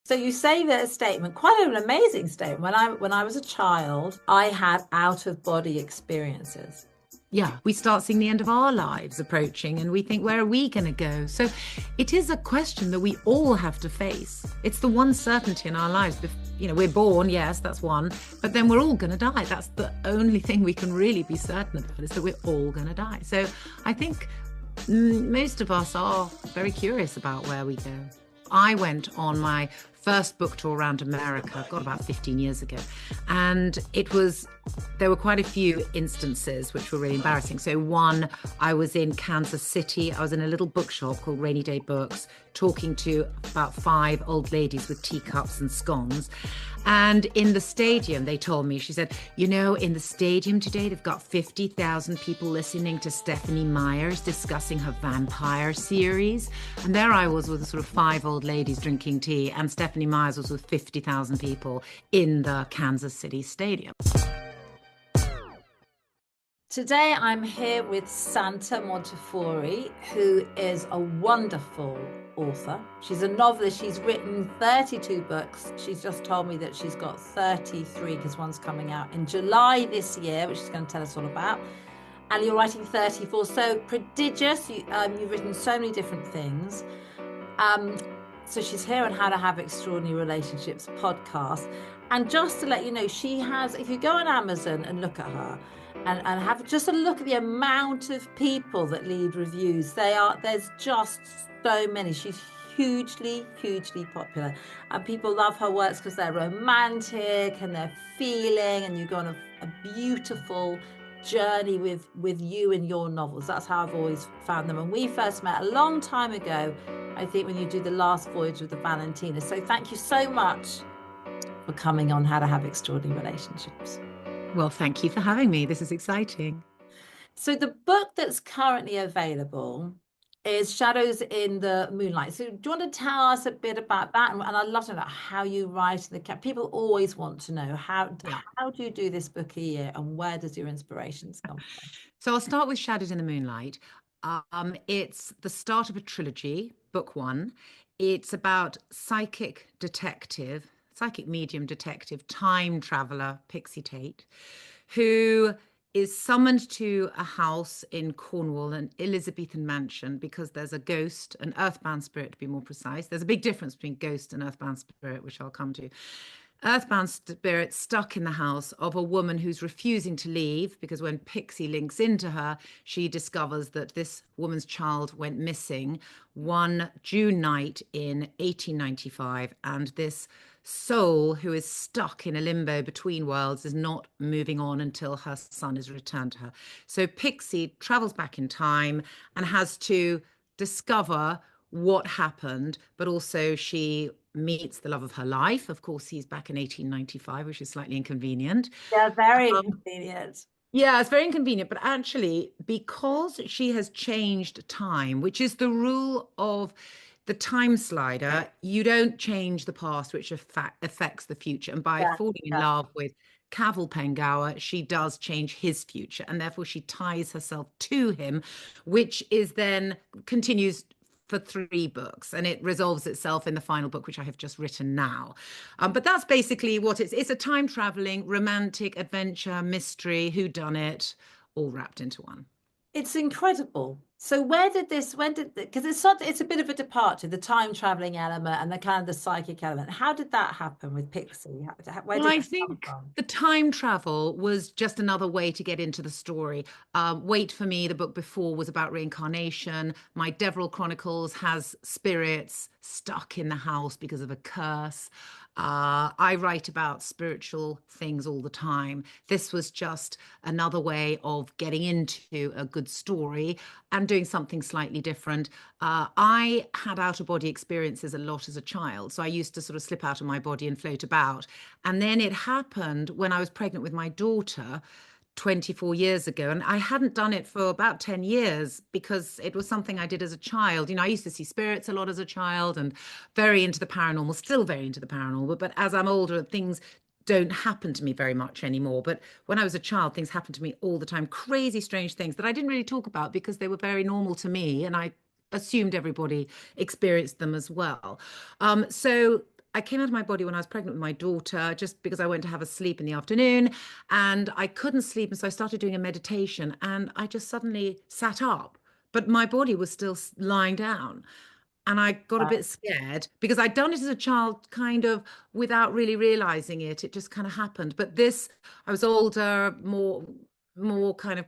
So you say that a statement, quite an amazing statement. When I was a child, I had out of body experiences. Yeah, we start seeing the end of our lives approaching and we think, where are we going to go? So it is a question that we all have to face. It's the one certainty in our lives. We're born, yes, that's one, but then we're all going to die. That's the only thing we can really be certain about, is that we're all going to die. So I think most of us are very curious about where we go. I went on my first book tour around America, got about 15 years ago. And there were quite a few instances which were really embarrassing. So one, I was in Kansas City. I was in a little bookshop called Rainy Day Books, talking to about 5 old ladies with teacups and scones. And in the stadium, they told me, she said, in the stadium today, they've got 50,000 people listening to Stephanie Meyer's discussing her vampire series. And there I was with sort of 5 old ladies drinking tea, and Stephanie Meyer's was with 50,000 people in the Kansas City stadium. Today I'm here with Santa Montefiore, who is a wonderful author. She's a novelist. She's written 32 books. She's just told me that she's got 33 because one's coming out in July this year, which she's going to tell us all about. And you're writing 34. So prodigious. You've written so many different things. So she's here on How to Have Extraordinary Relationships podcast. And just to let you know, she has, if you go on Amazon and look at her, and have just a look at the amount of people that leave reviews. There's just so many. She's hugely, hugely popular. And people love her works because they're romantic and they're feeling, and you go on a beautiful journey with you and your novels. That's how I've always found them. And we first met a long time ago, I think, when you do The Last Voyage of the Valentina. So thank you so much for coming on How to Have Extraordinary Relationships. Well, thank you for having me. This is exciting. So the book that's currently available is Shadows in the Moonlight. So do you want to tell us a bit about that? And I'd love to know how you write people always want to know how do you do this book a year, and where does your inspirations come from? So I'll start with Shadows in the Moonlight. It's the start of a trilogy, book 1. It's about psychic medium detective, time traveler, Pixie Tate, who is summoned to a house in Cornwall, an Elizabethan mansion, because there's a ghost, an earthbound spirit to be more precise. There's a big difference between ghost and earthbound spirit, which I'll come to. Earthbound spirit stuck in the house of a woman who's refusing to leave, because when Pixie links into her, she discovers that this woman's child went missing one June night in 1895, and this soul who is stuck in a limbo between worlds is not moving on until her son is returned to her. So Pixie travels back in time and has to discover what happened, but also she meets the love of her life. Of course, he's back in 1895, which is slightly inconvenient. Yeah, very inconvenient. Yeah, it's very inconvenient, but actually, because she has changed time, which is the rule of the time slider, you don't change the past, which affects the future. And by falling in love with Cavil Pengower, she does change his future, and therefore she ties herself to him, which is then continues for 3 books, and it resolves itself in the final book, which I have just written now. But that's basically what it's a time traveling romantic adventure mystery whodunit, all wrapped into one. It's incredible. So because it's a bit of a departure, the time traveling element and the kind of the psychic element. How did that happen with Pixie? Where Well, did I that come think from? the time travel was just another way to get into the story. Wait for Me, the book before, was about reincarnation. My Deverell Chronicles has spirits stuck in the house because of a curse. I write about spiritual things all the time. This was just another way of getting into a good story and doing something slightly different. I had out of body experiences a lot as a child. So I used to sort of slip out of my body and float about. And then it happened when I was pregnant with my daughter 24 years ago. And I hadn't done it for about 10 years because it was something I did as a child. I used to see spirits a lot as a child and very into the paranormal, still very into the paranormal. But as I'm older, things don't happen to me very much anymore. But when I was a child, things happened to me all the time. Crazy, strange things that I didn't really talk about because they were very normal to me. And I assumed everybody experienced them as well. So I came out of my body when I was pregnant with my daughter, just because I went to have a sleep in the afternoon and I couldn't sleep. And so I started doing a meditation and I just suddenly sat up, but my body was still lying down. And I got a bit scared because I'd done it as a child, kind of without really realizing it. It just kind of happened. But this, I was older, more kind of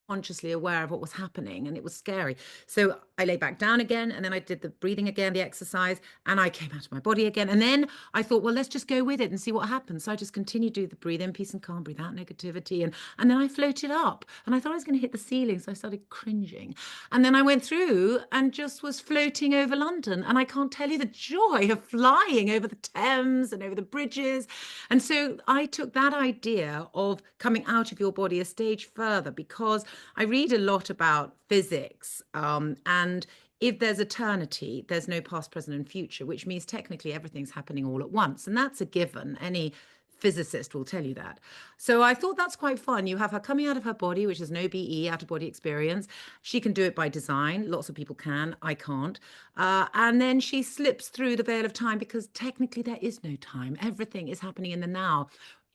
consciously aware of what was happening, and it was scary. So I lay back down again, and then I did the breathing again, the exercise, and I came out of my body again. And then I thought, well, let's just go with it and see what happens. So I just continued to do the breathe in, peace and calm, breathe out negativity, and then I floated up, and I thought I was going to hit the ceiling, so I started cringing. And then I went through and just was floating over London, and I can't tell you the joy of flying over the Thames and over the bridges. And so I took that idea of coming out of your body a stage further because I read a lot about physics, and if there's eternity, there's no past, present, and future, which means technically everything's happening all at once. And that's a given. Any physicist will tell you that. So I thought that's quite fun. You have her coming out of her body, which is an OBE, out of body experience. She can do it by design. Lots of people can. I can't. And then she slips through the veil of time because technically there is no time. Everything is happening in the now.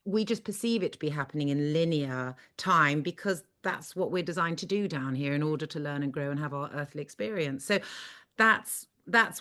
We just perceive it to be happening in linear time because that's what we're designed to do down here in order to learn and grow and have our earthly experience. So that's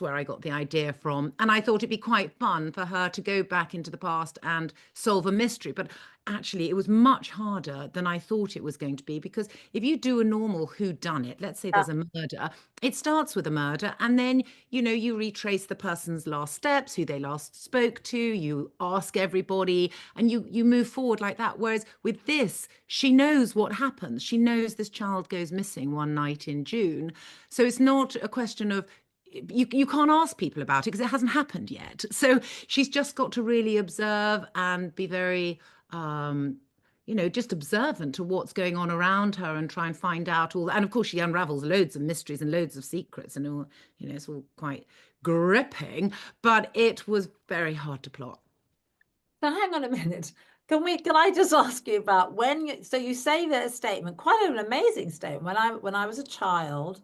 where I got the idea from. And I thought it'd be quite fun for her to go back into the past and solve a mystery. But actually, it was much harder than I thought it was going to be because if you do a normal who done it, let's say there's a murder, it starts with a murder and then you retrace the person's last steps, who they last spoke to, you ask everybody and you move forward like that. Whereas with this, she knows what happens. She knows this child goes missing one night in June. So it's not a question of you can't ask people about it because it hasn't happened yet. So she's just got to really observe and be very just observant to what's going on around her and try and find out all that. And of course, she unravels loads of mysteries and loads of secrets, and all, it's all quite gripping, but it was very hard to plot. Now, hang on a minute. Can I just ask you about so you say that statement, quite an amazing statement. When I was a child,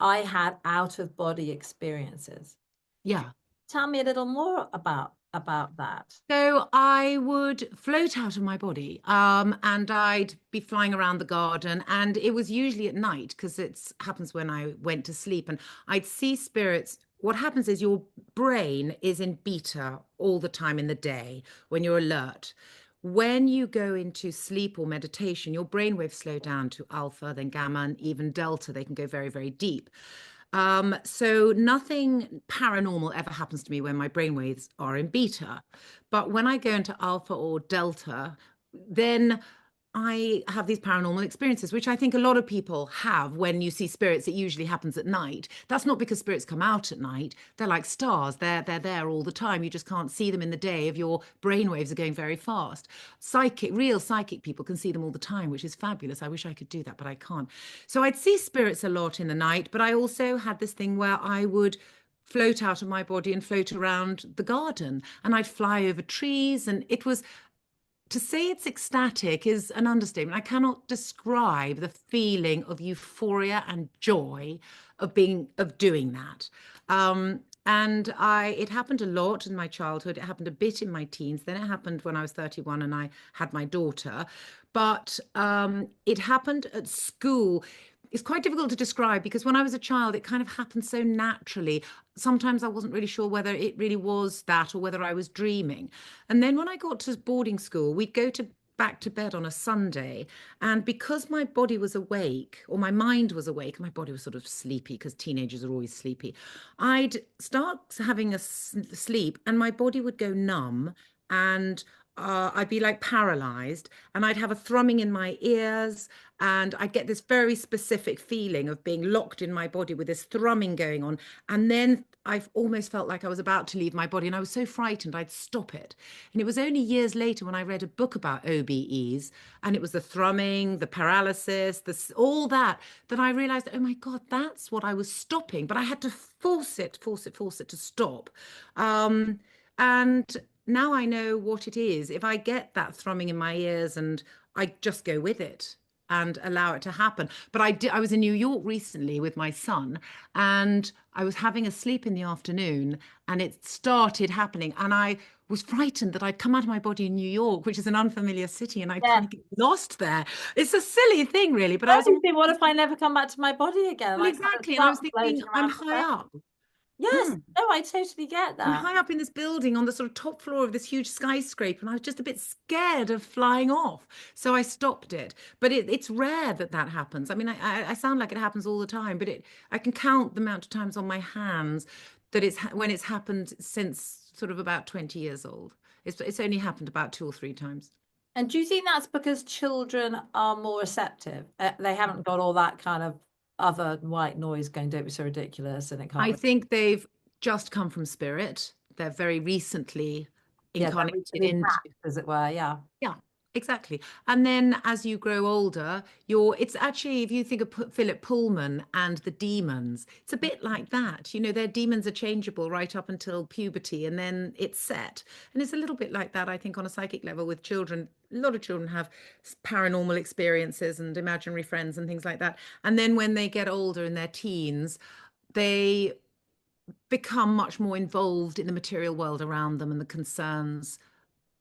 I had out of body experiences. Yeah. Tell me a little more about that. So I would float out of my body, and I'd be flying around the garden, and it was usually at night because it happens when I went to sleep, and I'd see spirits. What happens is your brain is in beta all the time in the day when you're alert. When you go into sleep or meditation, your brain waves slow down to alpha, then gamma, and even delta. They can go very, very deep. So nothing paranormal ever happens to me when my brainwaves are in beta. But when I go into alpha or delta, then I have these paranormal experiences, which I think a lot of people have when you see spirits. It usually happens at night. That's not because spirits come out at night. They're like stars. They're there all the time. You just can't see them in the day if your brainwaves are going very fast. Real psychic people can see them all the time, which is fabulous. I wish I could do that, but I can't. So I'd see spirits a lot in the night, but I also had this thing where I would float out of my body and float around the garden, and I'd fly over trees, and it was to say it's ecstatic is an understatement. I cannot describe the feeling of euphoria and joy of doing that. And it happened a lot in my childhood. It happened a bit in my teens. Then it happened when I was 31 and I had my daughter. But it happened at school. It's quite difficult to describe because when I was a child, it kind of happened so naturally. Sometimes I wasn't really sure whether it really was that or whether I was dreaming. And then when I got to boarding school, we'd go to back to bed on a Sunday. And because my body was awake, or my mind was awake, and my body was sort of sleepy because teenagers are always sleepy, I'd start having a sleep and my body would go numb and I'd be like paralyzed and I'd have a thrumming in my ears and I'd get this very specific feeling of being locked in my body with this thrumming going on. And then I've almost felt like I was about to leave my body and I was so frightened I'd stop it. And it was only years later when I read a book about OBEs and it was the thrumming, the paralysis, all that, that I realized, oh my God, that's what I was stopping. But I had to force it to stop. And now I know what it is. If I get that thrumming in my ears and I just go with it and allow it to happen. But I was in New York recently with my son and I was having a sleep in the afternoon and it started happening. And I was frightened that I'd come out of my body in New York, which is an unfamiliar city, and I'd Yeah. kind of get lost there. It's a silly thing, really, but I I was all, think, what if I never come back to my body again? And well, I kind of exactly. And I was start thinking, floating I'm around the high up. ground. Yes. Mm. No, I totally get I'm that. high up in this building on the sort of top floor of this huge skyscraper, and I was just a bit scared of flying off. So I stopped it. But it's rare that that happens. I mean, I sound like it happens all the time, but I can count the amount of times on my hands that when it's happened since sort of about 20 years old. It's only happened about two or three times. And do you think that's because children are more receptive? They haven't got all that kind of other white noise going, don't be so ridiculous, and it can't I really, think they've just come from spirit. They're very recently yeah, they're incarnated into. recently as it were. Yeah. Yeah, exactly. And then as you grow older, it's actually, if you think of Philip Pullman and the demons, it's a bit like that. Their demons are changeable right up until puberty and then it's set. And it's a little bit like that, I think, on a psychic level with children. A lot of children have paranormal experiences and imaginary friends and things like that. And then when they get older in their teens, they become much more involved in the material world around them and the concerns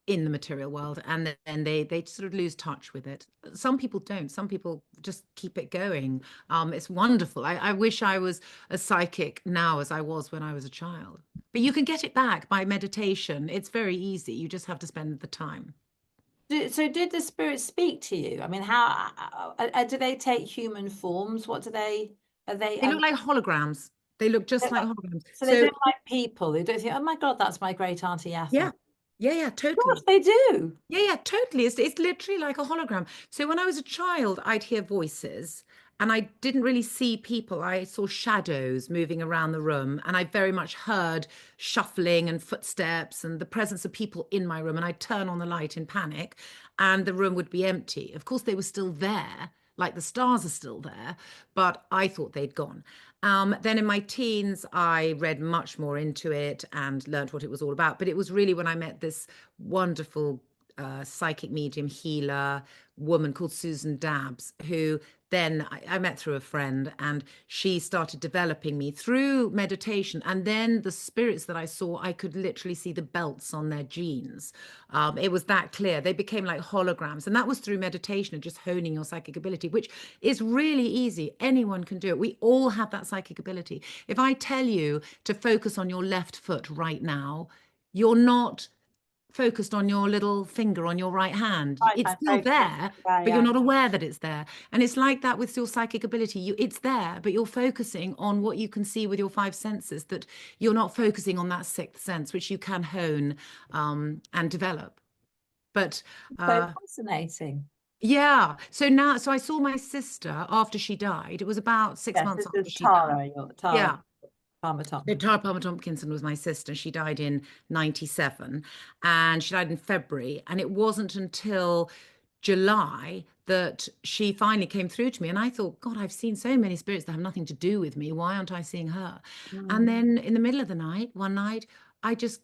in the material world, and then they sort of lose touch with it. Some people don't. Some people just keep it going. It's wonderful. I wish I was as psychic now as I was when I was a child. But you can get it back by meditation. It's very easy. You just have to spend the time. So did the spirits speak to you? I mean, how do they take human forms? What do they are they? They look like holograms. They look just like holograms. So they So don't like people. They don't think, oh my God, that's my great Auntie yeah, Ethel. yeah, Of course totally. they do. Yeah, yeah, totally. It's literally like a hologram. So when I was a child, I'd hear voices and I didn't really see people. I saw shadows moving around the room and I very much heard shuffling and footsteps and the presence of people in my room. And I'd turn on the light in panic and the room would be empty. Of course, they were still there, like the stars are still there, but I thought they'd gone. Then in my teens, I read much more into it and learned what it was all about. But it was really when I met this wonderful psychic medium healer woman called Susan Dabbs, who then I met through a friend, and she started developing me through meditation. And then the spirits that I saw, I could literally see the belts on their jeans. It was that clear. They became like holograms. And that was through meditation and just honing your psychic ability, which is really easy. Anyone can do it. We all have that psychic ability. If I tell you to focus on your left foot right now, you're not focused on your little finger on your right hand. Right, It's I'm still focusing. there, Yeah, but you're yeah. not aware that it's there. And it's like that with your psychic ability. It's there, but you're focusing on what you can see with your five senses, that you're not focusing on that sixth sense, which you can hone and develop. But So uh, fascinating. yeah, so I saw my sister after she died. It was about six Yes, months this is after she died. Tara, your Tara Yeah. Palmer So Thompson. Tara Palmer Tompkinson was my sister. She died in 97 and she died in February. And it wasn't until July that she finally came through to me. And I thought, God, I've seen so many spirits that have nothing to do with me. Why aren't I seeing her? And Mm. then in the middle of the night, one night, I just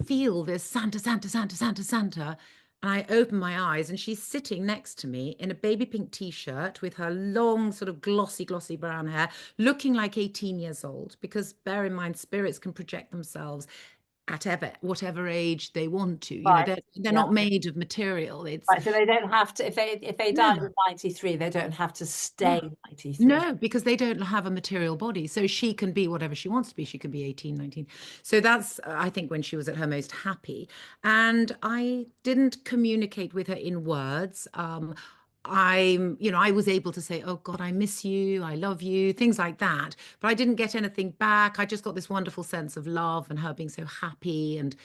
feel this Santa, Santa, Santa, Santa, Santa. And I open my eyes, and she's sitting next to me in a baby pink t-shirt with her long, sort of glossy, glossy brown hair, looking like 18 years old. Because bear in mind, spirits can project themselves at whatever age they want to. Right. They're Yeah. not made of material. It's Right. So they don't have to, if they died no, at 93, they don't have to no. stay 93. No, because they don't have a material body. So she can be whatever she wants to be. She can be 18, 19. So that's, I think, when she was at her most happy. And I didn't communicate with her in words. I was able to say, oh God, I miss you. I love you, things like that. But I didn't get anything back. I just got this wonderful sense of love and her being so happy and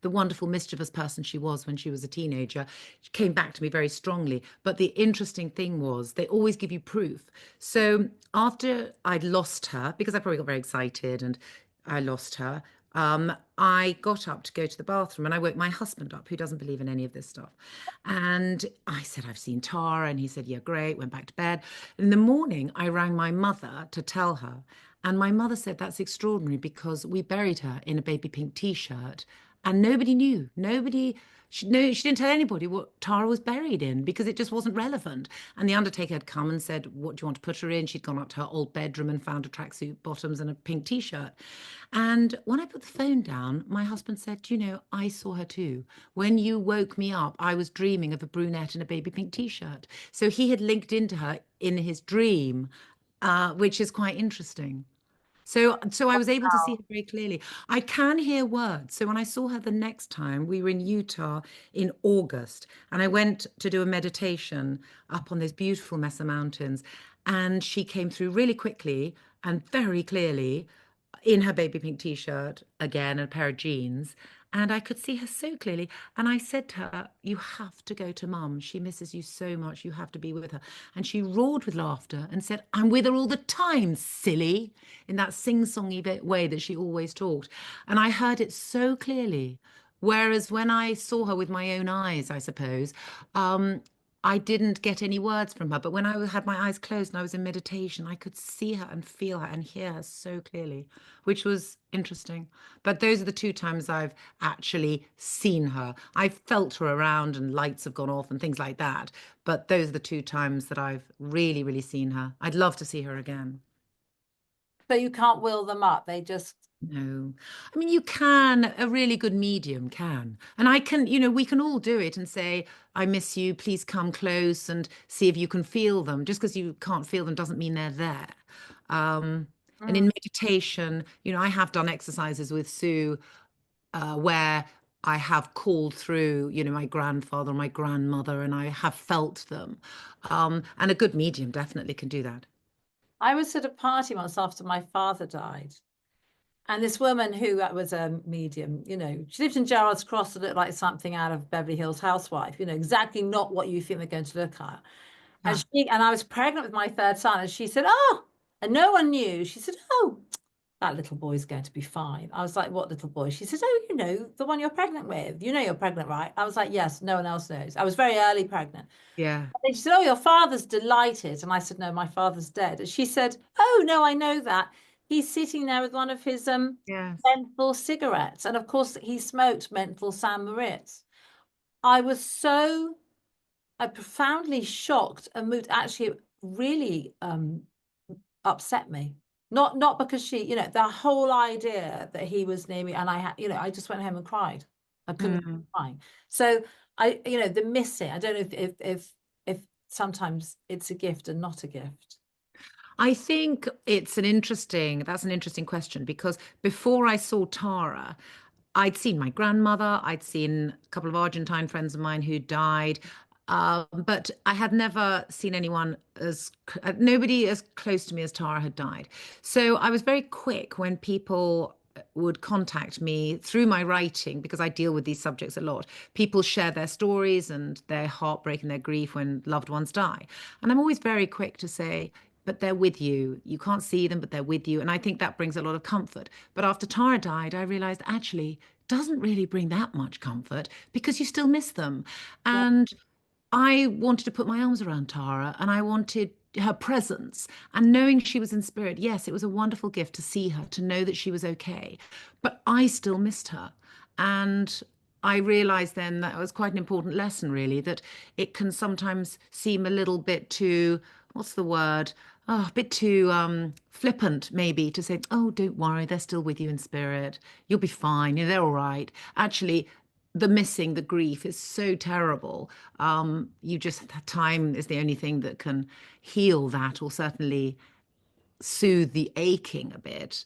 the wonderful mischievous person she was when she was a teenager came back to me very strongly. But the interesting thing was they always give you proof. So after I'd lost her, because I probably got very excited and I lost her, I got up to go to the bathroom and I woke my husband up, who doesn't believe in any of this stuff. And I said, I've seen Tara. And he said, yeah, great. Went back to bed. In the morning, I rang my mother to tell her. And my mother said, that's extraordinary because we buried her in a baby pink t shirt and nobody knew. Nobody, no, she didn't tell anybody what Tara was buried in because it just wasn't relevant. And the undertaker had come and said, "What do you want to put her in?" She'd gone up to her old bedroom and found a tracksuit bottoms and a pink t-shirt. And when I put the phone down, my husband said, "You know, I saw her too. When you woke me up, I was dreaming of a brunette in a baby pink t-shirt." So he had linked into her in his dream, which is quite interesting. So I was able to see her very clearly. I can hear words. So when I saw her the next time, we were in Utah in August, and I went to do a meditation up on those beautiful Mesa Mountains, and she came through really quickly and very clearly in her baby pink t-shirt again and a pair of jeans. And I could see her so clearly. And I said to her, "You have to go to mum. She misses you so much. You have to be with her." And she roared with laughter and said, "I'm with her all the time, silly," in that sing-songy way that she always talked. And I heard it so clearly. Whereas when I saw her with my own eyes, I suppose, um, I didn't get any words from her. But when I had my eyes closed and I was in meditation, I could see her and feel her and hear her so clearly, which was interesting. But those are the two times I've actually seen her. I've felt her around and lights have gone off and things like that. But those are the two times that I've really, really seen her. I'd love to see her again. So you can't will them up. They just, No. I mean, you can, a really good medium can. And I can, we can all do it and say, "I miss you, please come close and see if you can feel them." Just because you can't feel them doesn't mean they're there. Um, and in mm. meditation, I have done exercises with Sue where I have called through, my grandfather, my grandmother, and I have felt them. And a good medium definitely can do that. I was at a party once after my father died. And this woman who was a medium, she lived in Gerrard's Cross that looked like something out of Beverly Hills Housewife, exactly not what you think they're going to look at. And Yeah. I was pregnant with my third son, and she said, "Oh," and no one knew. She said, "Oh, that little boy's going to be fine." I was like, "What little boy?" She said, "Oh, the one you're pregnant with. You know you're pregnant, right?" I was like, "Yes, no one else knows." I was very early pregnant. Yeah. And she said, "Oh, your father's delighted." And I said, "No, my father's dead." And she said, "Oh, no, I know that. He's sitting there with one of his Yes. menthol cigarettes." And of course, he smoked menthol San Moritz. I was so profoundly shocked and moved. Actually, it really upset me. Not because she, the whole idea that he was near me and I had, I just went home and cried. I couldn't Mm. cry. So the missing. I don't know if sometimes it's a gift and not a gift. I think that's an interesting question because before I saw Tara, I'd seen my grandmother, I'd seen a couple of Argentine friends of mine who died, but I had never seen nobody as close to me as Tara had died. So I was very quick when people would contact me through my writing because I deal with these subjects a lot. People share their stories and their heartbreak and their grief when loved ones die. And I'm always very quick to say, "But they're with you. You can't see them, but they're with you." And I think that brings a lot of comfort. But after Tara died, I realized actually it doesn't really bring that much comfort because you still miss them. Yeah. And I wanted to put my arms around Tara and I wanted her presence. And knowing she was in spirit, yes, it was a wonderful gift to see her, to know that she was okay. But I still missed her. And I realized then that was quite an important lesson, really, that it can sometimes seem a little bit too, what's the word? Oh, a bit too flippant, maybe, to say, "Oh, don't worry, they're still with you in spirit. You'll be fine. They're all right." Actually, the missing, the grief is so terrible. Time is the only thing that can heal that or certainly soothe the aching a bit.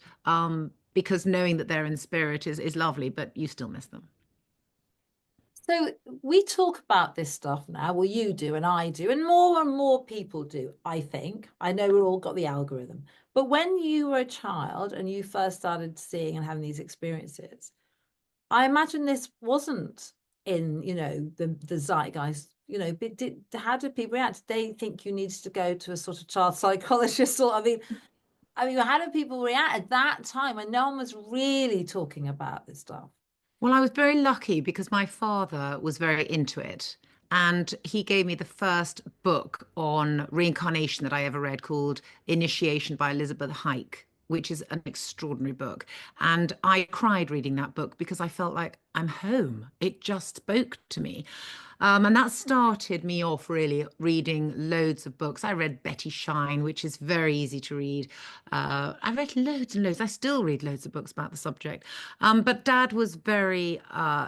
Because knowing that they're in spirit is lovely, but you still miss them. So we talk about this stuff now. Well, you do, and I do, and more people do, I think. I know we've all got the algorithm. But when you were a child and you first started seeing and having these experiences, I imagine this wasn't in, the zeitgeist. But how did people react? Did they think you needed to go to a sort of child psychologist? Or I mean, how did people react at that time when no one was really talking about this stuff? Well, I was very lucky because my father was very into it. And he gave me the first book on reincarnation that I ever read called Initiation by Elizabeth Hike. which is an extraordinary book. And I cried reading that book because I felt like I'm home. It just spoke to me. And that started me off really reading loads of books. I read Betty Shine, which is very easy to read. I read loads and loads. I still read loads of books about the subject. But Dad was very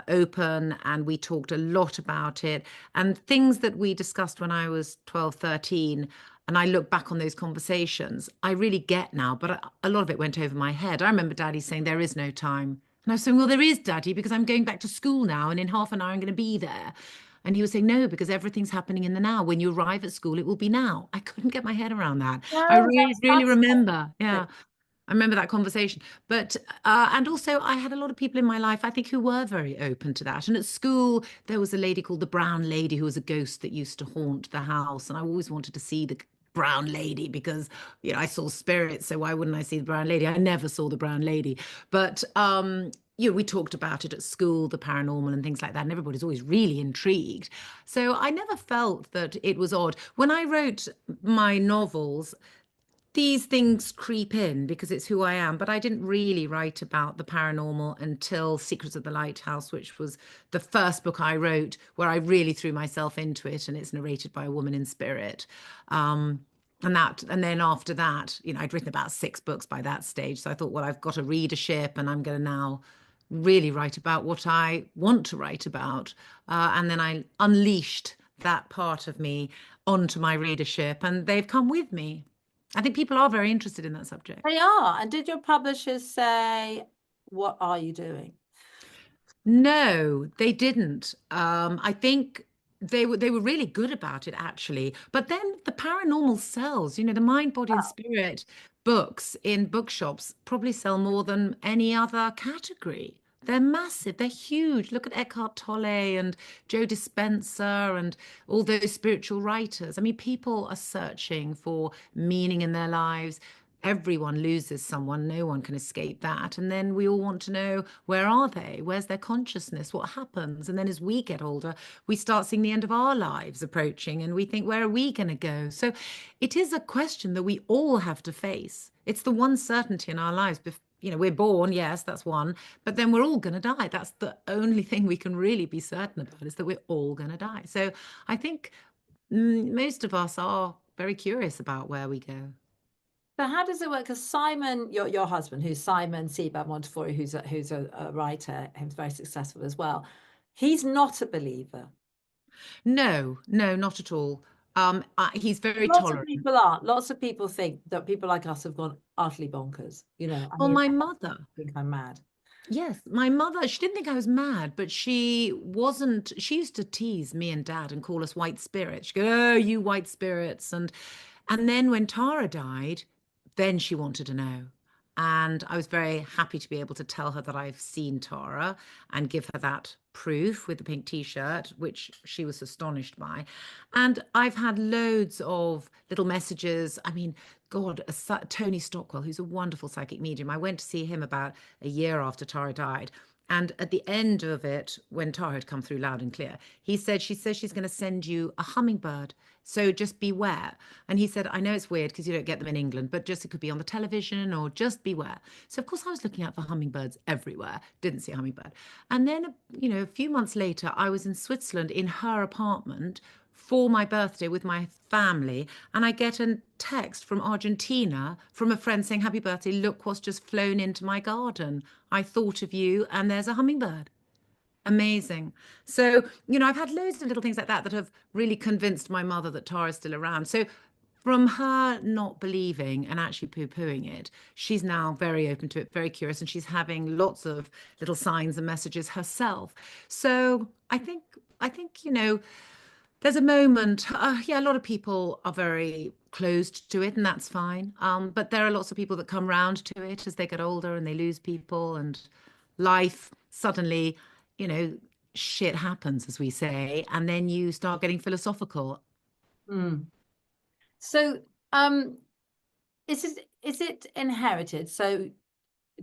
open and we talked a lot about it. And things that we discussed when I was 12, 13, and I look back on those conversations, I really get now, but a lot of it went over my head. I remember Daddy saying, "There is no time." And I was saying, "Well, there is, Daddy, because I'm going back to school now, and in half an hour I'm going to be there." And he was saying, "No, because everything's happening in the now. When you arrive at school, it will be now." I couldn't get my head around that. I No, really, that's really remember. fascinating. Yeah. I remember that conversation. But, and also I had a lot of people in my life, I think, who were very open to that. And at school, there was a lady called the Brown Lady who was a ghost that used to haunt the house. And I always wanted to see the Brown Lady because, I saw spirits. So why wouldn't I see the Brown Lady? I never saw the Brown Lady. But, we talked about it at school, the paranormal and things like that, and everybody's always really intrigued. So I never felt that it was odd. When I wrote my novels, these things creep in because it's who I am, but I didn't really write about the paranormal until Secrets of the Lighthouse, which was the first book I wrote where I really threw myself into it, and it's narrated by a woman in spirit. And then after that, I'd written about 6 books by that stage. So I thought, well, I've got a readership and I'm going to now really write about what I want to write about. And then I unleashed that part of me onto my readership, and they've come with me. I think people are very interested in that subject. They are. And did your publishers say, what are you doing? No, they didn't. I think they were really good about it actually. But then the paranormal sells, the mind, body, and Oh, spirit books in bookshops probably sell more than any other category. They're massive, they're huge. Look at Eckhart Tolle and Joe Dispenza and all those spiritual writers. I mean, people are searching for meaning in their lives. Everyone loses someone, no one can escape that. And then we all want to know, where are they? Where's their consciousness? What happens? And then as we get older, we start seeing the end of our lives approaching and we think, where are we going to go? So it is a question that we all have to face. It's the one certainty in our lives. We're born, yes, that's one, but then we're all going to die. That's the only thing we can really be certain about, is that we're all going to die. So I think most of us are very curious about where we go. so how does it work? Because Simon, your husband, who's Simon Sebag Montefiore, who's a writer, who's very successful as well, he's not a believer. No, no, not at all. He's very Lots of tolerant. people aren't. Lots of people think that people like us have gone utterly bonkers. I Well, mean, my I mother, think I'm mad. yes, my mother, she didn't think I was mad, but she wasn't, she used to tease me and Dad and call us white spirits. She'd go, "Oh, you white spirits." And then when Tara died, then she wanted to know. And I was very happy to be able to tell her that I've seen Tara and give her that proof with the pink t-shirt, which she was astonished by. And I've had loads of little messages. I mean, God, Tony Stockwell, who's a wonderful psychic medium. I went to see him about a year after Tara died. And at the end of it, when Tara had come through loud and clear, he said, "She says she's going to send you a hummingbird. So just beware." And he said, "I know it's weird because you don't get them in England, but just it could be on the television, or just beware." So of course I was looking out for hummingbirds everywhere. Didn't see a hummingbird. And then, a few months later, I was in Switzerland in her apartment for my birthday with my family, and I get a text from Argentina from a friend saying, "Happy birthday, look what's just flown into my garden. I thought of you, and there's a hummingbird." Amazing. So, I've had loads of little things like that have really convinced my mother that Tara's still around. So, from her not believing and actually poo-pooing it, she's now very open to it, very curious, and she's having lots of little signs and messages herself. So, I think, there's a moment. Yeah, a lot of people are very closed to it, and that's fine. But there are lots of people that come round to it as they get older and they lose people, and life suddenly, you know, shit happens, as we say, and then you start getting philosophical. Mm. So, is it inherited? So,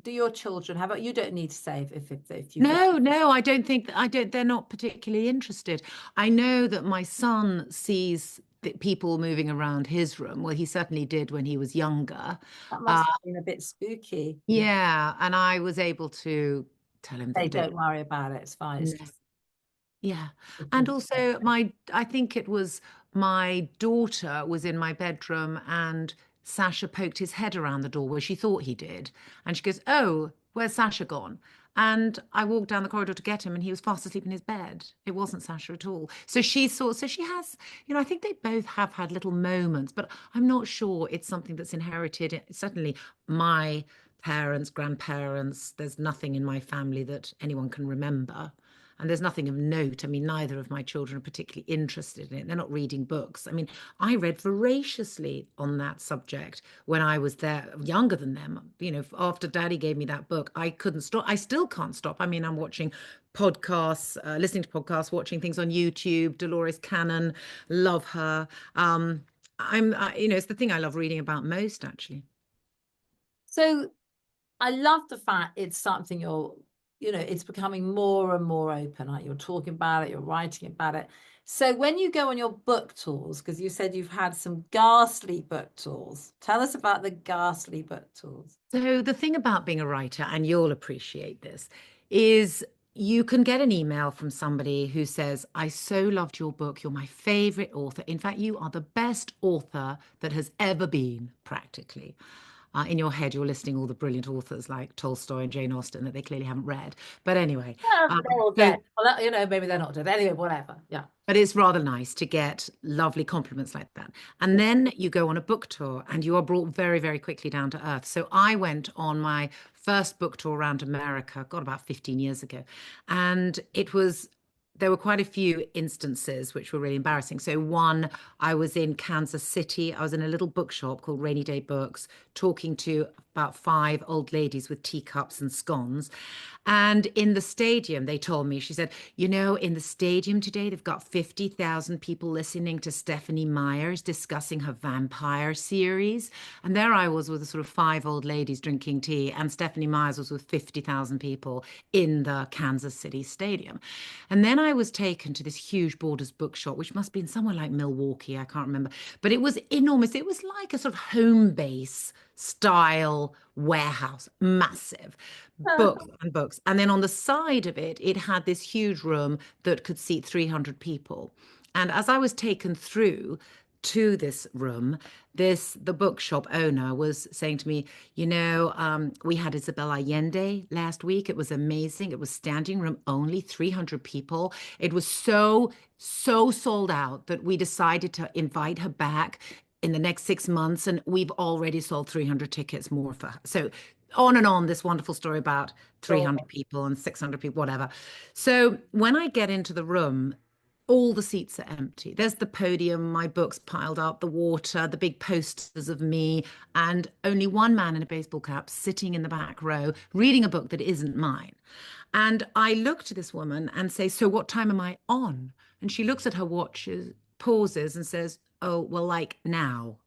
do your children have it? You don't need to say if you don't. No, no, I don't, they're not particularly interested. I know that my son sees people moving around his room. Well, he certainly did when he was younger. That Uh, must have been a bit spooky. yeah, and I was able to tell him Hey, that don't worry about it. It's fine. It's just yeah. And because also I think it was my daughter was in my bedroom and Sasha poked his head around the door where she thought he did. And she goes, "Oh, where's Sasha gone?" And I walked down the corridor to get him and he was fast asleep in his bed. It wasn't Sasha at all. So she saw, so she has, I think they both have had little moments, but I'm not sure it's something that's inherited. Certainly my parents, grandparents, there's nothing in my family that anyone can remember. And there's nothing of note. I mean, neither of my children are particularly interested in it. They're not reading books. I mean, I read voraciously on that subject when I was there, younger than them. After Daddy gave me that book, I couldn't stop. I still can't stop. I mean, I'm watching podcasts, listening to podcasts, watching things on YouTube. Dolores Cannon, love her. It's the thing I love reading about most, actually. so I love the fact it's something it's becoming more and more open. Like you're talking about it, you're writing about it. So when you go on your book tours, because you said you've had some ghastly book tours, tell us about the ghastly book tours. So the thing about being a writer, and you'll appreciate this, is you can get an email from somebody who says, "I so loved your book. You're my favorite author. In fact, you are the best author that has ever been, practically." In your head, you're listing all the brilliant authors like Tolstoy and Jane Austen that they clearly haven't read. But anyway, Yeah, um, they're all so dead. Well, maybe they're not dead. Anyway, whatever. Yeah. but it's rather nice to get lovely compliments like that. And then you go on a book tour and you are brought very, very quickly down to earth. So I went on my first book tour around America, got about 15 years ago. And there were quite a few instances which were really embarrassing. So one, I was in Kansas City. I was in a little bookshop called Rainy Day Books, talking to about 5 old ladies with teacups and scones. And in the stadium, they told me, she said, in the stadium today, they've got 50,000 people listening to Stephanie Meyer's discussing her vampire series. And there I was with the sort of 5 old ladies drinking tea, and Stephanie Myers was with 50,000 people in the Kansas City stadium. And then I was taken to this huge Borders bookshop, which must have been somewhere like Milwaukee, I can't remember. But it was enormous. It was like a sort of home base style warehouse, massive books and books. And then on the side of it, it had this huge room that could seat 300 people. And as I was taken through to this room, the bookshop owner was saying to me, we had Isabel Allende last week. It was amazing. It was standing room only, 300 people. It was so sold out that we decided to invite her back in the next 6 months, and we've already sold 300 tickets more for her. So on and on, this wonderful story about 300 people and 600 people, whatever. So when I get into the room, all the seats are empty. There's the podium, my books piled up, the water, the big posters of me, and only one man in a baseball cap sitting in the back row reading a book that isn't mine. And I look to this woman and say, "So what time am I on?" And she looks at her watch, pauses, and says, "Oh, well, like now."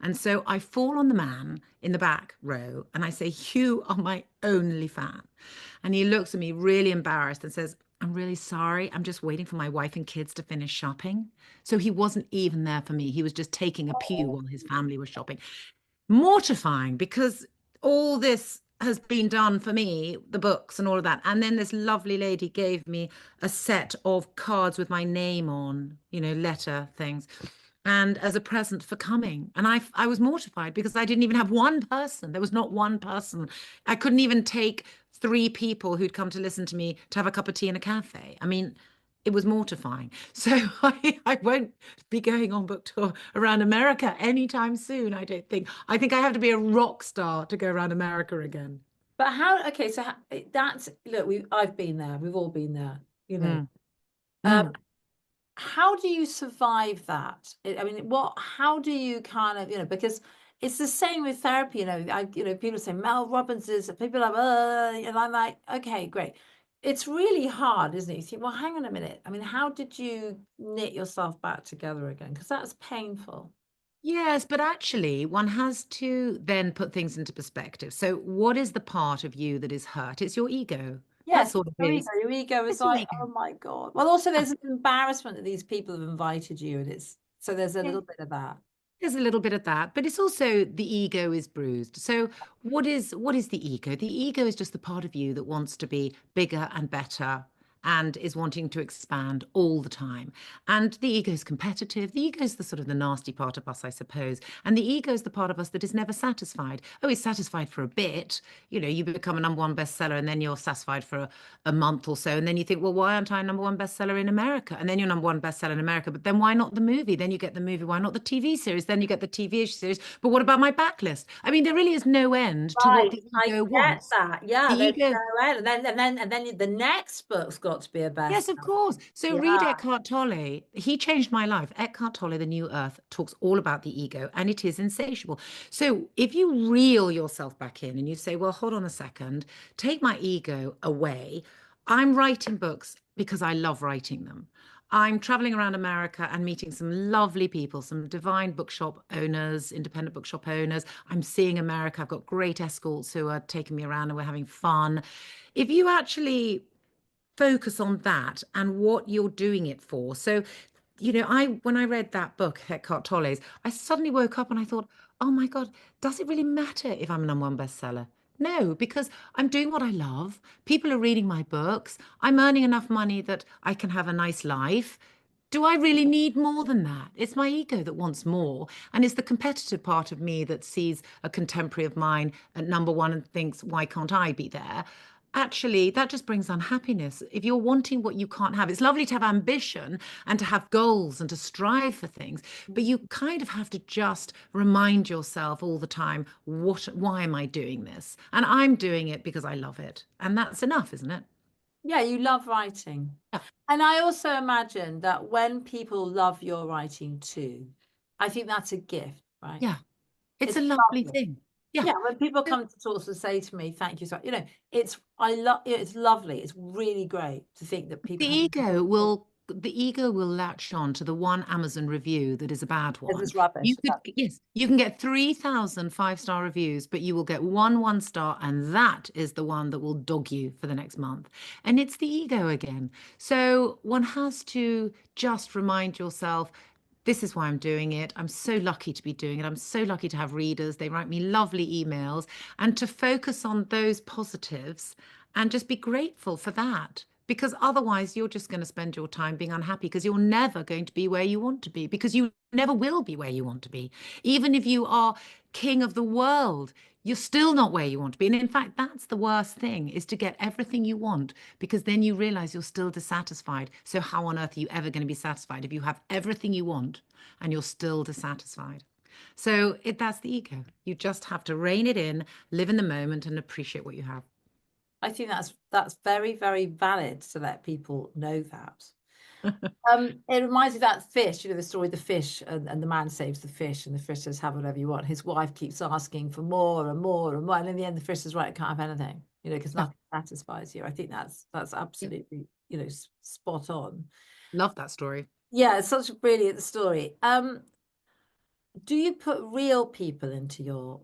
And so I fall on the man in the back row and I say, "You are my only fan." And he looks at me really embarrassed and says, "I'm really sorry. I'm just waiting for my wife and kids to finish shopping." So he wasn't even there for me. He was just taking a pew while his family was shopping. Mortifying, because all this has been done for me, the books and all of that. And then this lovely lady gave me a set of cards with my name on, letter things, and as a present for coming. And I was mortified because I didn't even have one person. There was not one person. I couldn't even take 3 people who'd come to listen to me to have a cup of tea in a cafe. I mean, it was mortifying. So I won't be going on book tour around America anytime soon, I don't think. I think I have to be a rock star to go around America again. But okay, so that's look, I've been there, we've all been there, Mm. Um, Mm. how do you survive that? I mean, how do you kind of, because it's the same with therapy, people say Mel Robbins is, people are, and I'm like, okay, great. It's really hard, isn't it? You think, well, hang on a minute. I mean, how did you knit yourself back together again? Because that's painful. Yes, but actually, one has to then put things into perspective. So, what is the part of you that is hurt? It's your ego. Yes, That's all it your is. ego. Your ego is It's your like, ego. oh my God. Well, also there's an embarrassment that these people have invited you, and it's So there's a little bit of that. There's a little bit of that, but it's also the ego is bruised. So what is the ego? The ego is just the part of you that wants to be bigger and better and is wanting to expand all the time. And the ego is competitive. The ego is the sort of the nasty part of us, I suppose. And the ego is the part of us that is never satisfied. Oh, it's satisfied for a bit. You become a number one bestseller and then you're satisfied for a month or so. And then you think, well, why aren't I a number one bestseller in America? And then you're number one bestseller in America. But then why not the movie? Then you get the movie. Why not the TV series? Then you get the TV series. But what about my backlist? I mean, there really is no end to what Right, the I ego get wants. that. Yeah, The there's ego. no end. And then the next book's got to be a Yes, of bestseller. course. So Yeah. read Eckhart Tolle. He changed my life. Eckhart Tolle, The New Earth, talks all about the ego and it is insatiable. So if you reel yourself back in and you say, well, hold on a second, take my ego away. I'm writing books because I love writing them. I'm traveling around America and meeting some lovely people, some divine bookshop owners, independent bookshop owners. I'm seeing America. I've got great escorts who are taking me around and we're having fun. If you actually focus on that and what you're doing it for. So, I when I read that book, Eckhart Tolle's, I suddenly woke up and I thought, oh my God, does it really matter if I'm a number one bestseller? No, because I'm doing what I love. People are reading my books. I'm earning enough money that I can have a nice life. Do I really need more than that? It's my ego that wants more. And it's the competitive part of me that sees a contemporary of mine at number one and thinks, why can't I be there? Actually, that just brings unhappiness. If you're wanting what you can't have, it's lovely to have ambition and to have goals and to strive for things, but you kind of have to just remind yourself all the time, why am I doing this? And I'm doing it because I love it. And that's enough, isn't it? Yeah, you love writing. Yeah. And I also imagine that when people love your writing too, I think that's a gift, right? Yeah. It's It's a lovely lovely. thing. Yeah. Yeah, when people come to talk to say to me, thank you so, it's lovely. It's really great to think that The people have ego will the ego will latch on to the one Amazon review that is a bad this one. is rubbish. Yes, you can get 3,000 5-star reviews, but you will get one star, and that is the one that will dog you for the next month. And it's the ego again. So one has to just remind yourself, this is why I'm doing it. I'm so lucky to be doing it. I'm so lucky to have readers. They write me lovely emails, and to focus on those positives and just be grateful for that. Because otherwise, you're just going to spend your time being unhappy because you're never going to be where you want to be, because you never will be where you want to be. Even if you are king of the world, you're still not where you want to be. And in fact, that's the worst thing, is to get everything you want, because then you realize you're still dissatisfied. So how on earth are you ever going to be satisfied if you have everything you want and you're still dissatisfied? So that's the ego. You just have to rein it in, live in the moment, and appreciate what you have. I think that's very, very valid to let people know that. It reminds me of that fish, the story of the fish, and the man saves the fish, and the fish says, have whatever you want. His wife keeps asking for more and more and more. And in the end, the fish says, right, I can't have anything, because Yeah. nothing satisfies you. I think that's Yeah. absolutely, spot on. Love that story. Yeah, it's such a brilliant story. Do you put real people into your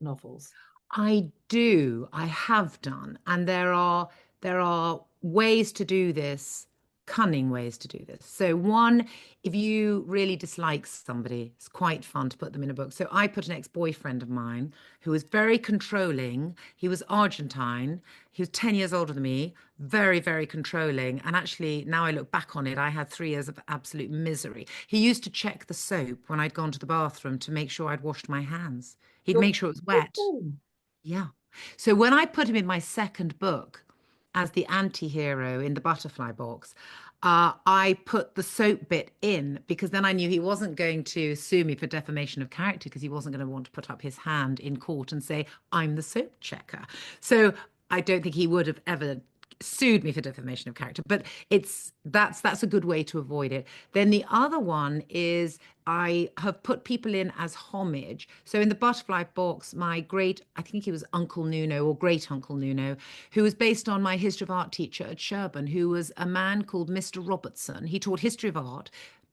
novels? I do. I have done. And there are ways to do this, cunning ways to do this. So one, if you really dislike somebody, it's quite fun to put them in a book. So I put an ex-boyfriend of mine who was very controlling. He was Argentine. He was 10 years older than me, very, very controlling. And actually, now I look back on it, I had 3 years of absolute misery. He used to check the soap when I'd gone to the bathroom to make sure I'd washed my hands. He'd You're make sure it was wet. kidding. Yeah. So when I put him in my second book as the anti-hero in the butterfly box, I put the soap bit in because then I knew he wasn't going to sue me for defamation of character, because he wasn't going to want to put up his hand in court and say, I'm the soap checker. So I don't think he would have ever sued me for defamation of character, but that's a good way to avoid it. Then the other one is I have put people in as homage. So in the butterfly box, I think he was Uncle Nuno or Great Uncle Nuno, who was based on my history of art teacher at Sherborne, who was a man called Mr. Robertson. He taught history of art.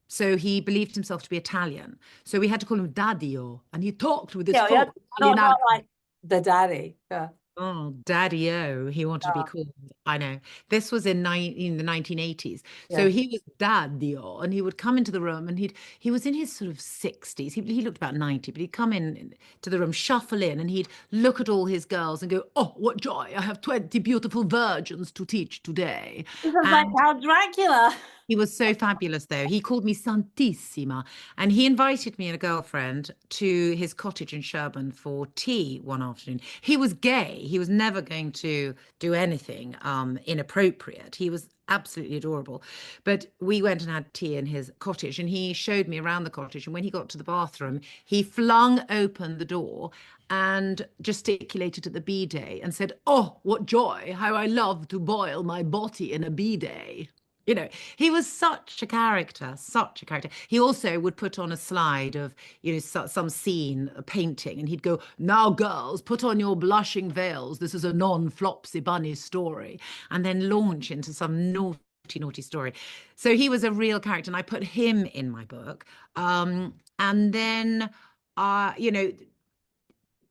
So he believed himself to be Italian. So we had to call him Daddio, and he talked with this Yeah, full Italian not accent. like the daddy. Yeah. Oh, Daddy-O, he wanted to be Yeah. called. I know. This was in the 1980s. So Yes. he was Daddy-O, and he would come into the room, and he was in his sort of 60s. He looked about 90, but he'd come in to the room, shuffle in, and he'd look at all his girls and go, "Oh, what joy! I have 20 beautiful virgins to teach today." It was like And Count Dracula. he was so fabulous, though. He called me Santissima, and he invited me and a girlfriend to his cottage in Sherborne for tea one afternoon. He was gay. He was never going to do anything inappropriate. He was absolutely adorable. But we went and had tea in his cottage, and he showed me around the cottage. And when he got to the bathroom, he flung open the door and gesticulated at the bidet and said, "Oh, what joy! How I love to boil my body in a bidet." You know, he was such a character, such a character. He also would put on a slide of, some scene, a painting, and he'd go, "Now, girls, put on your blushing veils. This is a non-Flopsy Bunny story," and then launch into some naughty, naughty story. So he was a real character, and I put him in my book. And then, you know,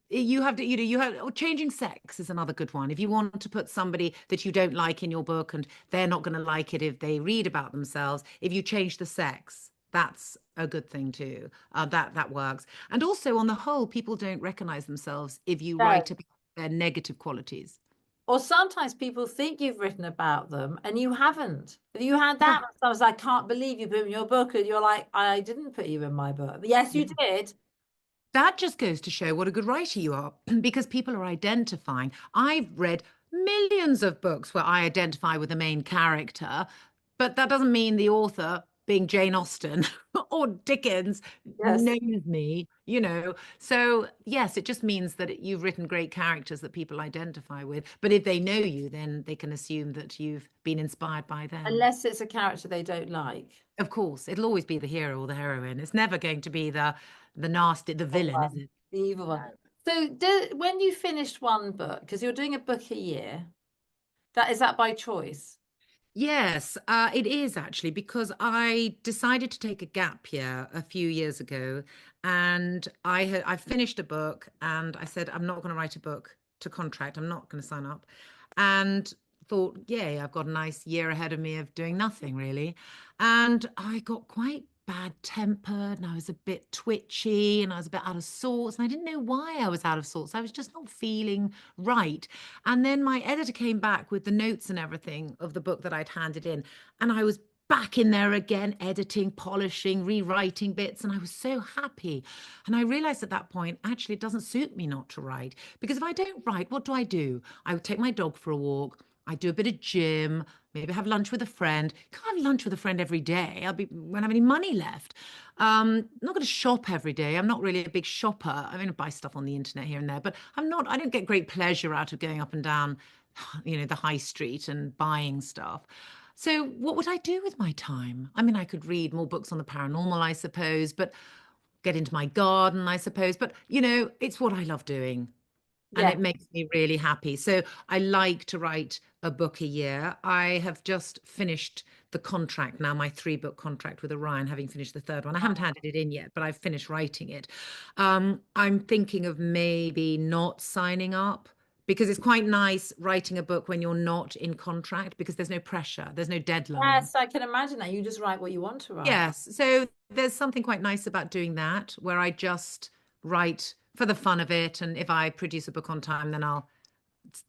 you have to, changing sex is another good one. If you want to put somebody that you don't like in your book and they're not going to like it if they read about themselves, if you change the sex, that's a good thing too. That works. And also, on the whole, people don't recognize themselves if you No. write about their negative qualities. Or sometimes people think you've written about them and you haven't. Have you had Yeah. that? I was like, I can't believe you put in your book, and you're like, I didn't put you in my book. Yes, you did. That just goes to show what a good writer you are because people are identifying. I've read millions of books where I identify with the main character, but that doesn't mean the author, being Jane Austen or Dickens, Yes. knows me. So, yes, it just means that you've written great characters that people identify with. But if they know you, then they can assume that you've been inspired by them. Unless it's a character they don't like. Of course, it'll always be the hero or the heroine. It's never going to be the nasty, the Oh, villain, is wow. it? The evil one. No. So when you finished one book, because you're doing a book a year, is that by choice? Yes, it is actually because I decided to take a gap year a few years ago, and I finished a book, and I said I'm not going to write a book to contract. I'm not going to sign up, and thought, yay, I've got a nice year ahead of me of doing nothing really, and I got quite bad-tempered, and I was a bit twitchy, and I was a bit out of sorts, and I didn't know why I was out of sorts. I was just not feeling right. And then my editor came back with the notes and everything of the book that I'd handed in. And I was back in there again, editing, polishing, rewriting bits. And I was so happy. And I realized at that point, actually, it doesn't suit me not to write. Because if I don't write, what do? I would take my dog for a walk. I do a bit of gym, maybe have lunch with a friend. Can't have lunch with a friend every day. Won't have any money left. Not going to shop every day. I'm not really a big shopper. I mean, I buy stuff on the internet here and there, but I don't get great pleasure out of going up and down, the high street and buying stuff. So what would I do with my time? I mean, I could read more books on the paranormal, I suppose, but get into my garden, I suppose. But, it's what I love doing and Yeah. it makes me really happy. So I like to write a book a year. I have just finished the contract now, my 3-book contract with Orion, having finished the third one. I haven't handed it in yet, but I've finished writing it. I'm thinking of maybe not signing up because it's quite nice writing a book when you're not in contract because there's no pressure, there's no deadline. Yes, I can imagine that. You just write what you want to write. Yes. So there's something quite nice about doing that, where I just write for the fun of it. And if I produce a book on time, then I'll,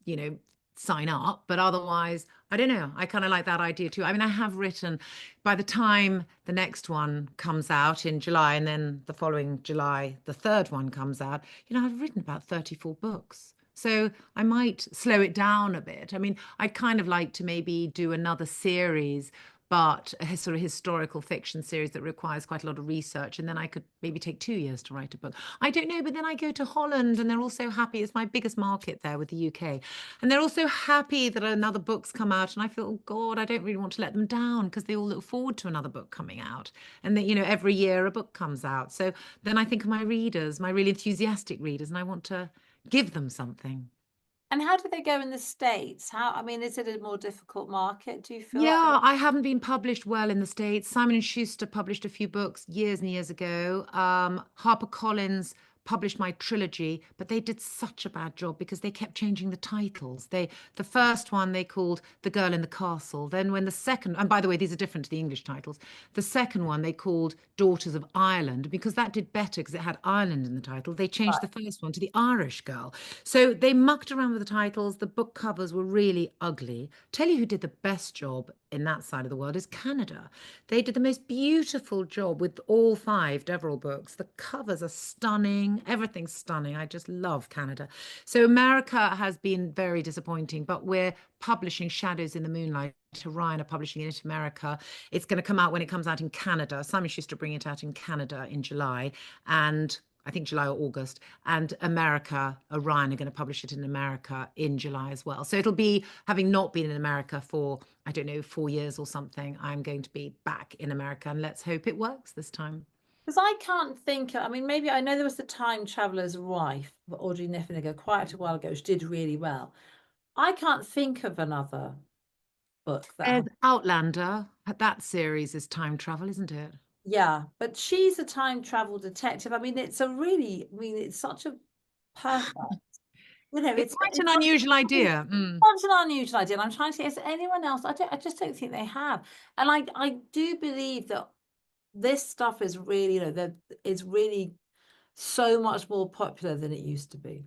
you know, sign up. But otherwise, I don't know. I kind of like that idea too. I mean, I have written by the time the next one comes out in July, and then the following July, the third one comes out, I've written about 34 books. So I might slow it down a bit. I mean, I'd kind of like to maybe do another series, but a sort of historical fiction series that requires quite a lot of research. And then I could maybe take 2 years to write a book. I don't know, but then I go to Holland and they're all so happy. It's my biggest market there with the UK. And they're all so happy that another book's come out. And I feel, oh God, I don't really want to let them down because they all look forward to another book coming out. And that, every year a book comes out. So then I think of my readers, my really enthusiastic readers, and I want to give them something. And how do they go in the States? I mean, is it a more difficult market? Do you feel like? Yeah, I haven't been published well in the States. Simon and Schuster published a few books years and years ago. HarperCollins published my trilogy, but they did such a bad job because they kept changing the titles. The first one they called The Girl in the Castle. Then when the second, and by the way, these are different to the English titles. The second one they called Daughters of Ireland because that did better because it had Ireland in the title. They changed the first one to The Irish Girl. So they mucked around with the titles. The book covers were really ugly. Tell you who did the best job in that side of the world is Canada. They did the most beautiful job with all five Deverell books. The covers are stunning. Everything's stunning. I just love Canada. So America has been very disappointing, but we're publishing Shadows in the Moonlight. Orion are publishing it in America. It's going to come out when it comes out in Canada. Simon Schuster bring it out in Canada in July, and I think July or August, and America, Orion are going to publish it in America in July as well. So it'll be, having not been in America for, I don't know, 4 years or something, I'm going to be back in America, and let's hope it works this time. Because I can't think, I mean, maybe I know there was The Time Traveler's Wife, but Audrey Niffenegger, quite a while ago, which did really well. I can't think of another book that There's has, Outlander. That series is time travel, isn't it? yeah, but she's a time travel detective. I mean, it's a really, I mean, it's such a perfect, It's quite it's an unusual idea. such an unusual idea. And I'm trying to say, is there anyone else? I just don't think they have. And I do believe that this stuff is really, that is really so much more popular than it used to be.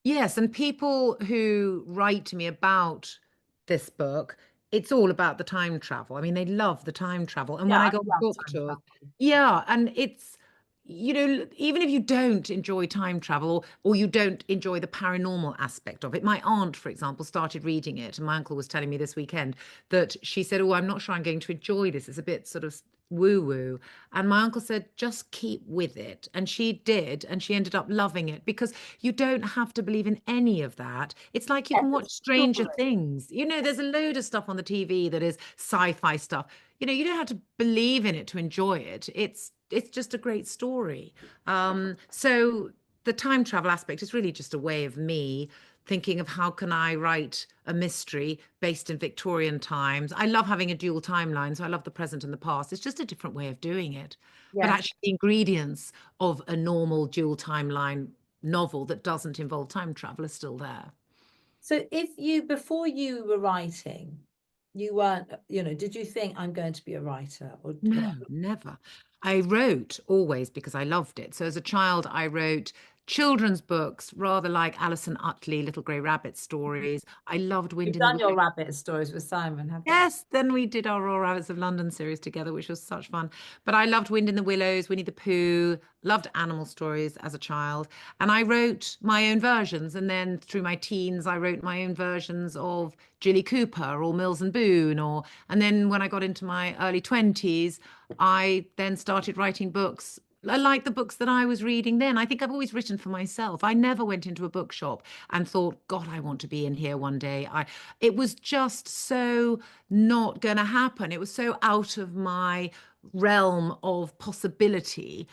Yes, and people who write to me about this book, it's all about the time travel. I mean, they love the time travel. And Yeah, when I I go on love book time tours, travel. yeah, and it's, even if you don't enjoy time travel or you don't enjoy the paranormal aspect of it, my aunt, for example, started reading it. And my uncle was telling me this weekend that she said, "Oh, I'm not sure I'm going to enjoy this. It's a bit sort of woo woo." And my uncle said, "Just keep with it." And she did. And she ended up loving it because you don't have to believe in any of that. It's like you Yes, can it's watch a Stranger story. Things. There's a load of stuff on the TV that is sci-fi stuff. You don't have to believe in it to enjoy it. It's just a great story. So the time travel aspect is really just a way of me thinking of how can I write a mystery based in Victorian times. I love having a dual timeline, so I love the present and the past. It's just a different way of doing it. But Yes. actually, the ingredients of a normal dual timeline novel that doesn't involve time travel are still there. So if you, before you were writing, you weren't, did you think I'm going to be a writer or No, never. I wrote always because I loved it. So as a child, I wrote children's books, rather like Alison Utley, Little Grey Rabbit stories. I loved Wind you've in the done your Willows. rabbit stories with Simon, have you? Yes, then we did our Royal Rabbits of London series together, which was such fun. But I loved Wind in the Willows, Winnie the Pooh, loved animal stories as a child. And I wrote my own versions. And then through my teens, I wrote my own versions of Jilly Cooper or Mills and Boon. And then when I got into my early 20s, I then started writing books. I like the books that I was reading then. I think I've always written for myself. I never went into a bookshop and thought, God, I want to be in here one day. It was just so not going to happen. It was so out of my realm of possibility.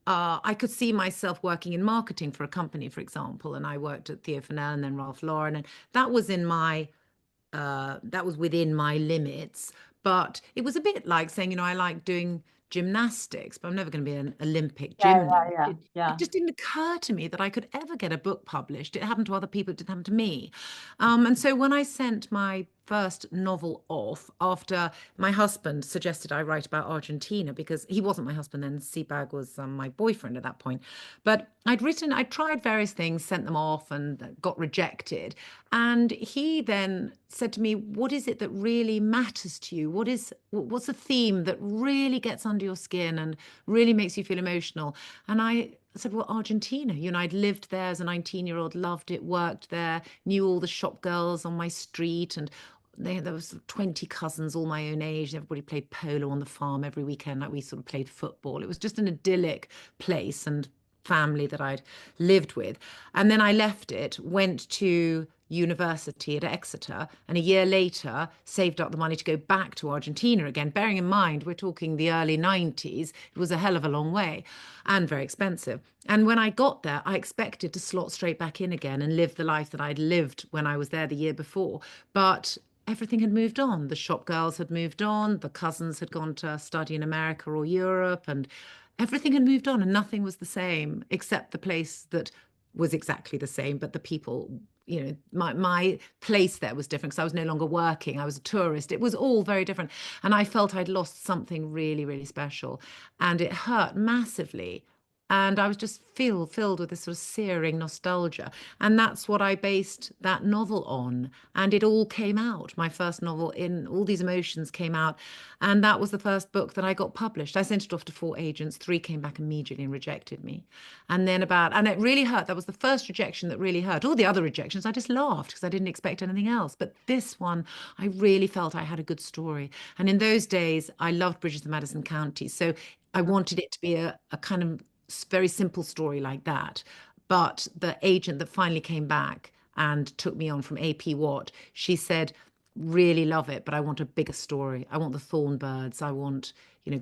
I could see myself working in marketing for a company, for example, and I worked at Theo Fennell and then Ralph Lauren, and that was that was within my limits. But it was a bit like saying, I like doing gymnastics, but I'm never going to be an Olympic Yeah, gymnast. yeah, It yeah, just didn't occur to me that I could ever get a book published. It happened to other people, it didn't happen to me. And so when I sent my first novel off after my husband suggested I write about Argentina because he wasn't my husband then, Seabag was my boyfriend at that point. But I tried various things, sent them off and got rejected. And he then said to me, "What is it that really matters to you? What's a theme that really gets under your skin and really makes you feel emotional?" And I said, "Well, Argentina. I'd lived there as a 19-year-old, loved it, worked there, knew all the shop girls on my street, and there was 20 cousins all my own age. Everybody played polo on the farm every weekend, like we sort of played football. It was just an idyllic place and family that I'd lived with. And then I left it, went to university at Exeter, and a year later saved up the money to go back to Argentina again. Bearing in mind, we're talking the early 90s, it was a hell of a long way and very expensive. And when I got there, I expected to slot straight back in again and live the life that I'd lived when I was there the year before. But everything had moved on. The shop girls had moved on. The cousins had gone to study in America or Europe. And everything had moved on and nothing was the same except the place that was exactly the same, but the people, my place there was different because I was no longer working. I was a tourist. It was all very different. And I felt I'd lost something really, really special. And it hurt massively. And I was just filled with this sort of searing nostalgia. And that's what I based that novel on. And it all came out. My first novel, in all these emotions, came out. And that was the first book that I got published. I sent it off to 4 agents. 3 came back immediately and rejected me. And it really hurt. That was the first rejection that really hurt. All the other rejections, I just laughed because I didn't expect anything else. But this one, I really felt I had a good story. And in those days, I loved Bridges of Madison County. So I wanted it to be a kind of very simple story like that. But the agent that finally came back and took me on from AP Watt, she said, really love it, but I want a bigger story. I want the Thornbirds. I want,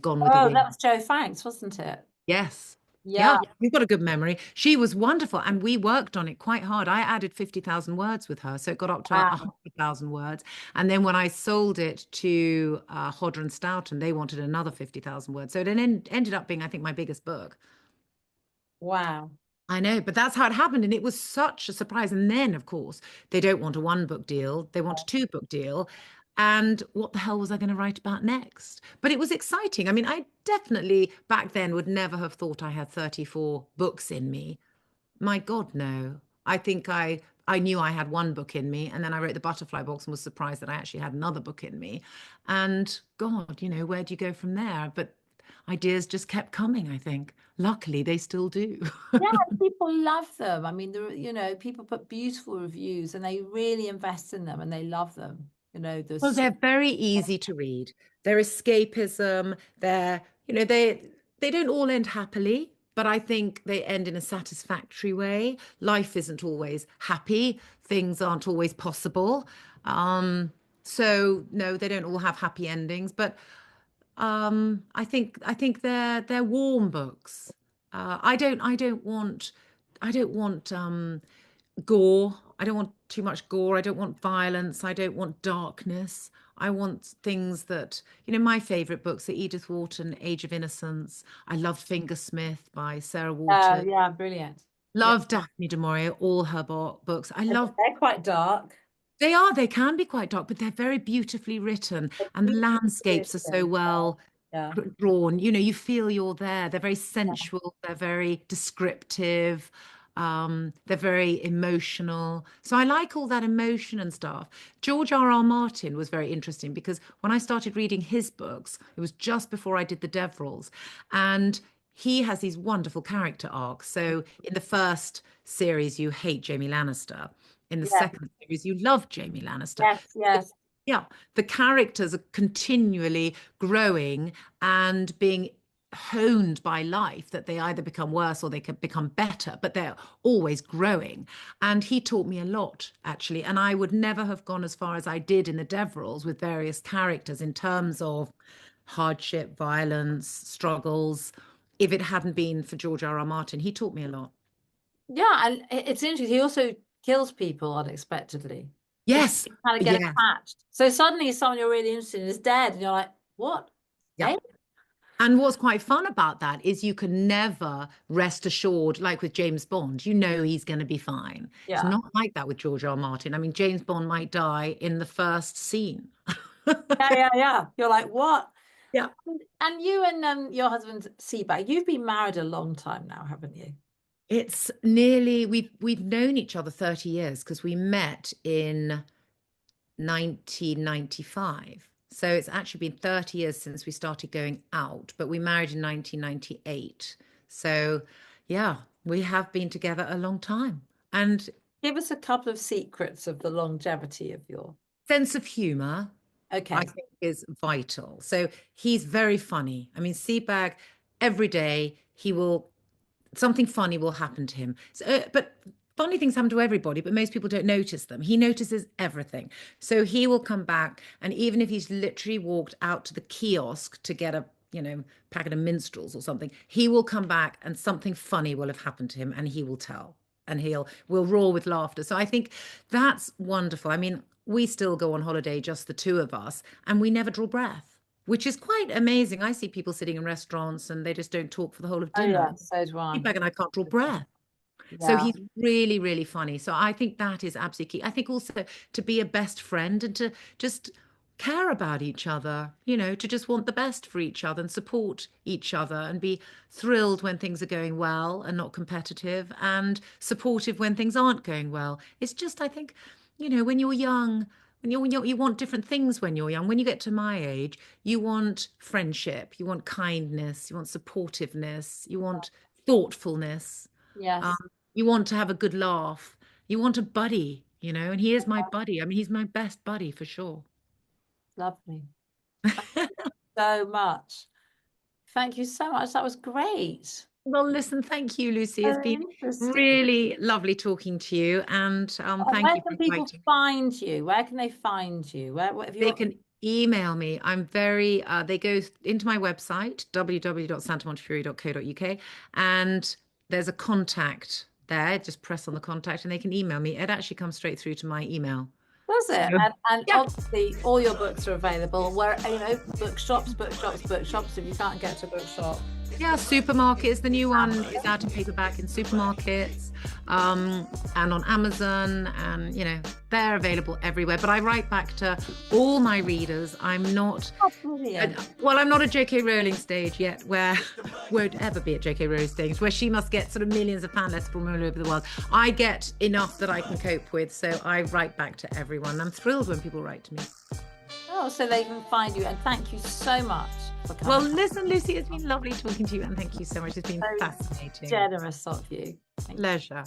Gone with the Oh, that Wind. was Joe Franks, wasn't it? Yes. Yeah. Yeah, you've got a good memory. She was wonderful, and we worked on it quite hard. I added 50,000 words with her, so it got up to Wow. 100,000 words. And then when I sold it to Hodder and Stoughton, they wanted another 50,000 words. So it ended up being, I think, my biggest book. Wow. I know, but that's how it happened. And it was such a surprise. And then, of course, they don't want a 1 book deal, they want a 2 book deal. And what the hell was I going to write about next? But it was exciting. I mean, I definitely back then would never have thought I had 34 books in me. My God, no. I think I knew I had 1 book in me, and then I wrote the Butterfly Box and was surprised that I actually had another book in me. And God, where do you go from there? But ideas just kept coming, I think. Luckily, they still do. Yeah, people love them. I mean, people put beautiful reviews and they really invest in them and they love them. Well, There's they're very easy to read. They're escapism. They don't all end happily, but I think they end in a satisfactory way. Life isn't always happy. Things aren't always possible. Um, so no, they don't all have happy endings, but I think they're warm books. I don't want gore. I don't want too much gore. I don't want violence. I don't want darkness. I want things that, my favorite books are Edith Wharton, Age of Innocence. I love Fingersmith by Sarah Waters. yeah, brilliant. Yeah, Love Daphne du Maurier, all her books. I love they're quite dark. they can be quite dark, but they're very beautifully written They're and the beautifully landscapes are so written. well Yeah. drawn. You feel you're there. They're very sensual, they're very descriptive, they're very emotional. So I like all that emotion and stuff. George R. R. Martin was very interesting because when I started reading his books, it was just before I did the Devrils, and he has these wonderful character arcs. So in the first series, you hate Jamie Lannister. In the Yeah. second series, you love Jamie Lannister. Yes, yes. Yeah, the characters are continually growing and being honed by life, that they either become worse or they can become better, but they're always growing. And he taught me a lot, actually. And I would never have gone as far as I did in the Devrils with various characters in terms of hardship, violence, struggles, if it hadn't been for George R. R. Martin. He taught me a lot. Yeah, and it's interesting. He also kills people unexpectedly. You Yes. kind of get Yeah. attached. So suddenly someone you're really interested in is dead, and you're like, what? Yeah. Eh? And what's quite fun about that is you can never rest assured, like with James Bond, he's going to be fine. It's Yeah. not like that with George R. R. Martin. I mean, James Bond might die in the first scene. Yeah, yeah, yeah. You're like, what? Yeah. And you and your husband, Seabag, you've been married a long time now, haven't you? It's nearly we've known each other 30 years because we met in 1995. So it's actually been 30 years since we started going out, but we married in 1998. So yeah, we have been together a long time. And Give us a couple of secrets of the longevity of your. sense of humor, I Okay. think, is vital. So he's very funny. I mean, Seabag, every day something funny will happen to him. So, but funny things happen to everybody, but most people don't notice them. He notices everything. So he will come back, and even if he's literally walked out to the kiosk to get a packet of minstrels or something, he will come back and something funny will have happened to him, and he will tell, and we'll roar with laughter. So I think that's wonderful. I mean, we still go on holiday, just the two of us, and we never draw breath. which is quite amazing. I see people sitting in restaurants and they just don't talk for the whole of Oh yeah, dinner. so do I. Feedback, and I can't draw breath. So Yeah. he's really, really funny. So I think that is absolutely key. I think also to be a best friend and to just care about each other, to just want the best for each other and support each other and be thrilled when things are going well and not competitive and supportive when things aren't going well. It's just, I think, when you're young, you want different things when you're young. When you get to my age, you want friendship, you want kindness, you want supportiveness, you want thoughtfulness. Um, Yes. you want to have a good laugh. You want a buddy, and he is my buddy. I mean, he's my best buddy for sure. Lovely. Thank you so much. Thank you so much. That was great. Well, listen, thank you, Lucy. It's Very been interesting. really lovely talking to you, and thank Where you for can people inviting me. find you? Where can they find you? What have They you? can email me. They go into my website, www.santamontefiore.co.uk, and there's a contact there. Just press on the contact and they can email me. It actually comes straight through to my email. Does So, it? And yeah. obviously, all your books are available where, bookshops, bookshops, bookshops. If you can't get to a bookshop, Yeah, supermarkets. The new one is out in paperback in supermarkets, and on Amazon, and they're available everywhere. But I write back to all my readers. I'm not, oh, brilliant. well, I'm not at J.K. Rowling stage yet, where won't ever be at J.K. Rowling stage, where she must get sort of millions of fan letters from all over the world. I get enough that I can cope with, so I write back to everyone. I'm thrilled when people write to me. Oh, so they can find you. And thank you so much for coming. Well, listen, Lucy, it's been lovely talking to you, and thank you so much. It's been So fascinating. generous of you. Pleasure.